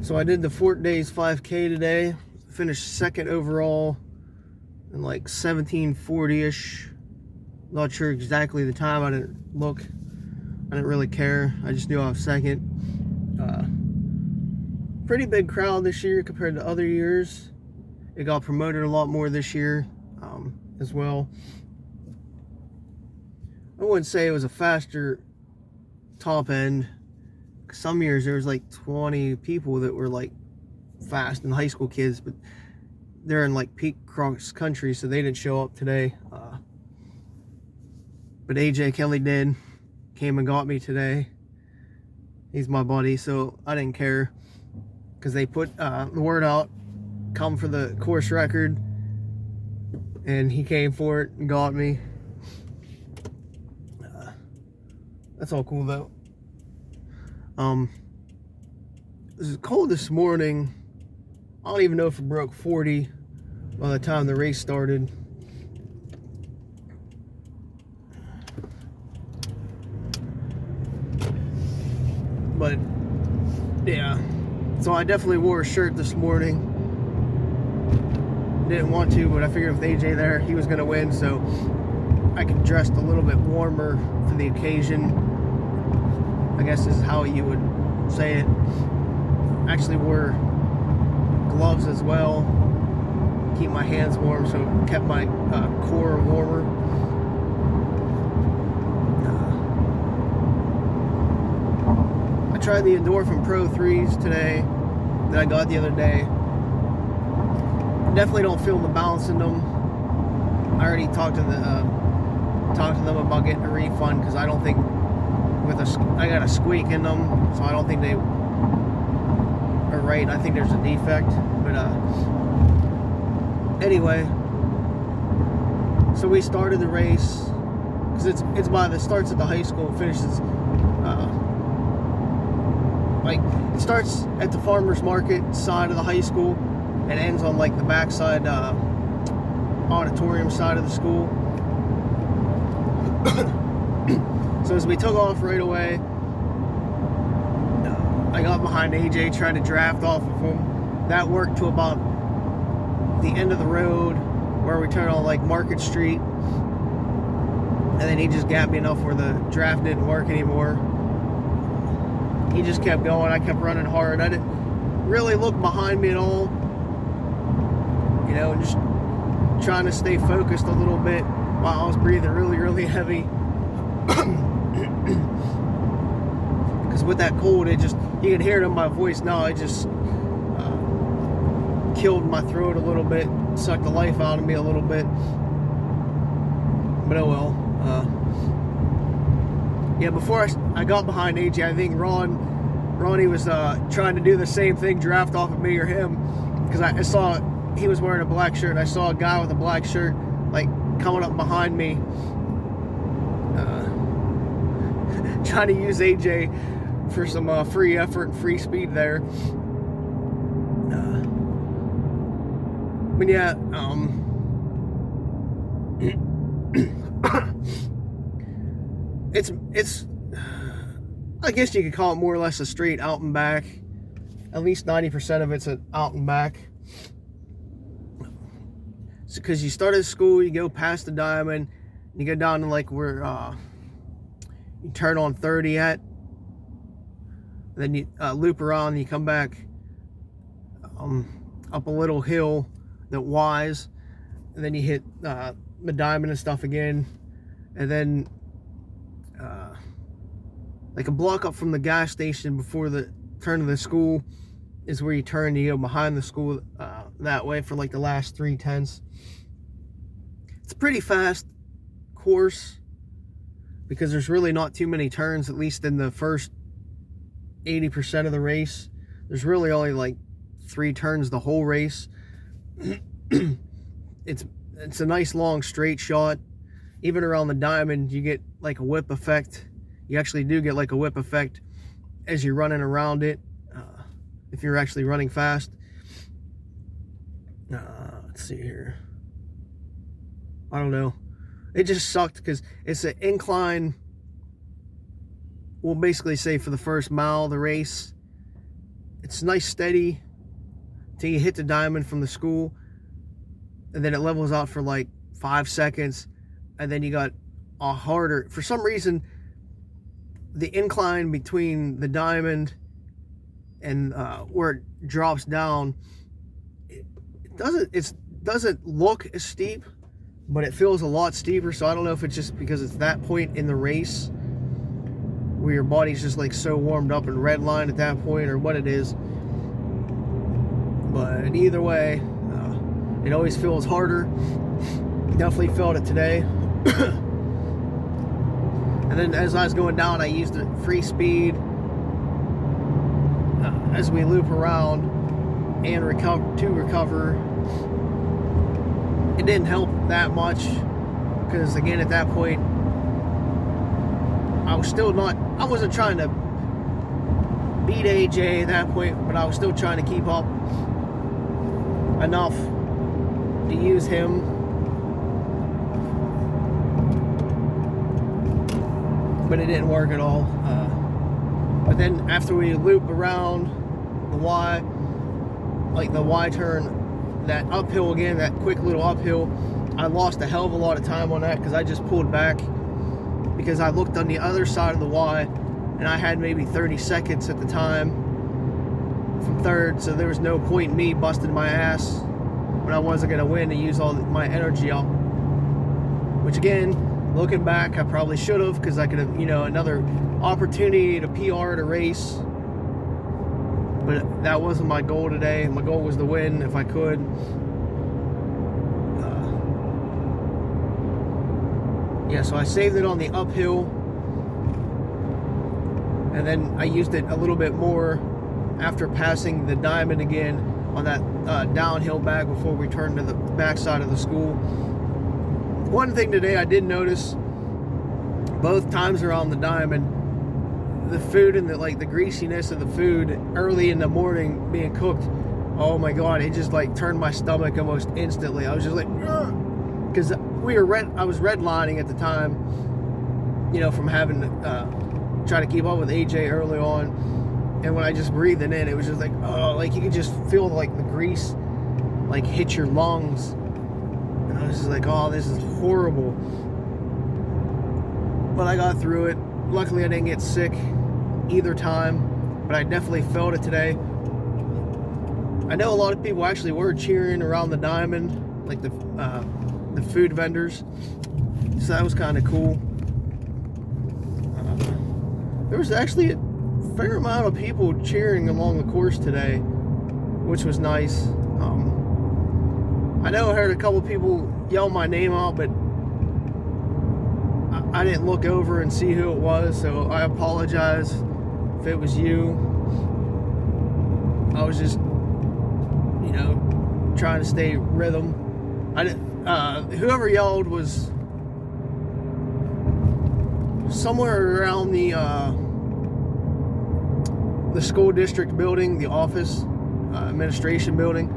So I did the Fort Days 5K today. Finished second overall in like 1740-ish. Not sure exactly the time. I didn't look. I didn't really care. I just knew I was second. Pretty big crowd this year compared to other years. It got promoted a lot more this year as well. I wouldn't say it was a faster top end. Some years there was like 20 people that were like fast and high school kids, but they're in like peak cross country, so they didn't show up today. But AJ Kelly did, came and got me today. He's my buddy, so I didn't care because they put the word out, come for the course record, and he came for it and got me. That's all cool though. It was cold this morning. I don't even know if it broke 40 by the time the race started. But yeah, so I definitely wore a shirt this morning. Didn't want to, but I figured with AJ there, he was gonna win, so I could dress a little bit warmer for the occasion. I guess is how you would say it. Actually wore gloves as well, keep my hands warm, so it kept my core warmer. I tried the Endorphin Pro 3s today that I got the other day. Definitely don't feel the balance in them. I already talked to them about getting a refund because I don't think I got a squeak in them, so I don't think they are right. I think there's a defect. But anyway, so we started the race because it's by the starts at the high school and finishes like it starts at the farmers market side of the high school and ends on like the backside auditorium side of the school. So as we took off right away, I got behind AJ, tried to draft off of him. That worked to about the end of the road where we turn on like Market Street, and then he just gapped me enough where the draft didn't work anymore. He just kept going. I kept running hard. I didn't really look behind me at all, you know, just trying to stay focused a little bit while I was breathing really heavy. Because with that cold, it just, you can hear it in my voice now, it just killed my throat a little bit, sucked the life out of me a little bit. But oh well. Yeah, before I got behind AJ, I think Ronnie was trying to do the same thing, draft off of me or him, because I saw he was wearing a black shirt, and I saw a guy with a black shirt like coming up behind me, trying to use AJ for some free effort and free speed there. But yeah, it's I guess you could call it more or less a straight out and back. At least 90% of it's an out and back. So, because you start at school, you go past the diamond, you go down to like where you turn on 30 at, then you loop around and you come back up a little hill that wise, and then you hit the diamond and stuff again, and then like a block up from the gas station before the turn of the school is where you turn to go behind the school that way for like the last 3/10. It's a pretty fast course because there's really not too many turns, at least in the first 80% of the race. There's really only like 3 turns the whole race. It's a nice long straight shot. Even around the diamond, you get like a whip effect. You actually do get like a whip effect as you're running around it, if you're actually running fast. Let's see here. I don't know. It just sucked because it's an incline. We'll basically say for the first mile of the race, it's nice steady till you hit the diamond from the school, and then it levels out for like 5 seconds, and then you got a harder, for some reason, the incline between the diamond and where it drops down, it doesn't look as steep, but it feels a lot steeper. So I don't know if it's just because it's that point in the race where your body's just like so warmed up and redlined at that point, or what it is. But either way, it always feels harder. Definitely felt it today. And then as I was going down, I used the free speed as we loop around and recover. It didn't help that much because, again, at that point, I wasn't trying to beat AJ at that point, but I was still trying to keep up enough to use him. But it didn't work at all. But then after we loop around the Y, like the Y turn, that uphill again, that quick little uphill, I lost a hell of a lot of time on that because I just pulled back because I looked on the other side of the Y and I had maybe 30 seconds at the time from third, so there was no point in me busting my ass when I wasn't going to win and use all my energy up. Which again, looking back, I probably should have, because I could have, another opportunity to PR at a race. But that wasn't my goal today. My goal was to win if I could. Yeah, so I saved it on the uphill. And then I used it a little bit more after passing the diamond again on that downhill back before we turned to the backside of the school. One thing today I did notice, both times around the diamond, the food and the greasiness of the food early in the morning being cooked, oh my god, it just like turned my stomach almost instantly. I was just like, because I was redlining at the time, from having to try to keep up with AJ early on, and when I just breathed it in, it was just like, oh, like you could just feel like the grease like hit your lungs. I was just like, oh, this is horrible. But I got through it. Luckily, I didn't get sick either time, but I definitely felt it today. I know a lot of people actually were cheering around the diamond, like the food vendors. So that was kind of cool. There was actually a fair amount of people cheering along the course today, which was nice. I know I heard a couple people yell my name out, but I didn't look over and see who it was, so I apologize if it was you. I was just, trying to stay rhythm. I didn't. Whoever yelled was somewhere around the school district building, the office, administration building.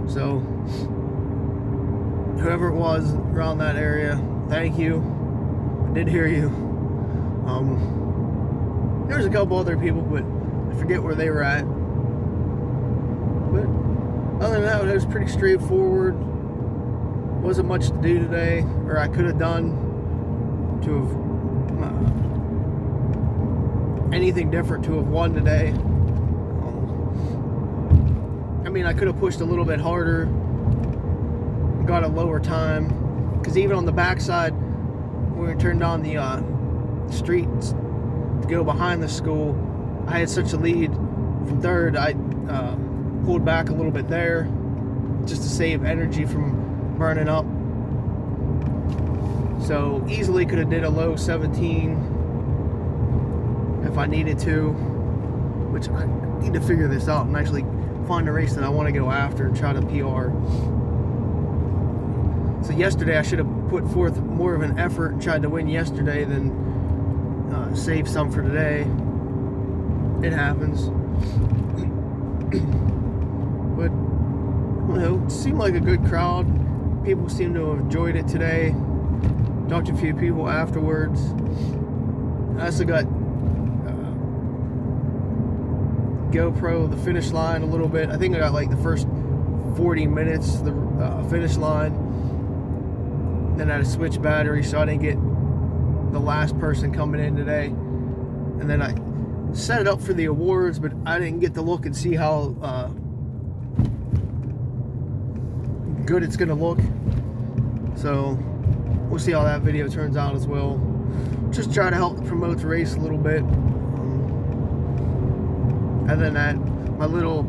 So whoever it was around that area, thank you. I did hear you. There was a couple other people, but I forget where they were at. But other than that, it was pretty straightforward. Wasn't much to do today, or I could have done to have anything different to have won today. I mean, I could have pushed a little bit harder, got a lower time, because even on the backside, when we turned on the streets to go behind the school, I had such a lead from third. I pulled back a little bit there just to save energy from burning up. So easily could have did a low 17 if I needed to, which I need to figure this out and actually find a race that I want to go after and try to PR. So yesterday I should have put forth more of an effort and tried to win yesterday than save some for today. It happens. But, it seemed like a good crowd. People seem to have enjoyed it today. Talked to a few people afterwards. I also got GoPro the finish line a little bit. I think I got like the first 40 minutes the finish line. Then I had to switch batteries so I didn't get the last person coming in today. And then I set it up for the awards, but I didn't get to look and see how good it's gonna look. So we'll see how that video turns out as well. Just try to help promote the race a little bit. Other than that, my little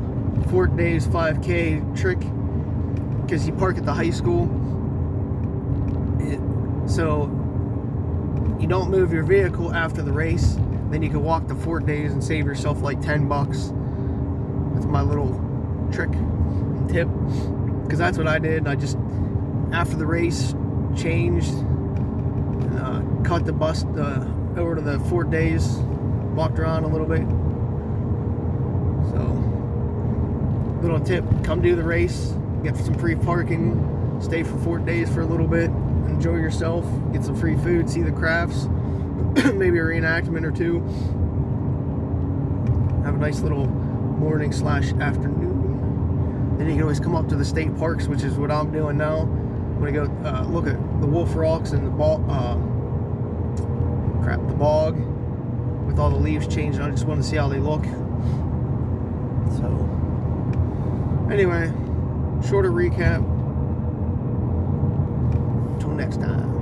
Fort Days 5K trick, because you park at the high school, so you don't move your vehicle after the race, then you can walk to Fort Days and save yourself like 10 bucks. That's my little trick and tip, because that's what I did. I just, after the race, changed, caught the bus over to the Fort Days, walked around a little bit. So, little tip, come do the race, get some free parking, stay for 4 days for a little bit, enjoy yourself, get some free food, see the crafts, maybe a reenactment or two. Have a nice little morning / afternoon. Then you can always come up to the state parks, which is what I'm doing now. I'm gonna go look at the Wolf Rocks and the bog with all the leaves changing. I just want to see how they look. So, anyway, shorter recap. Until next time.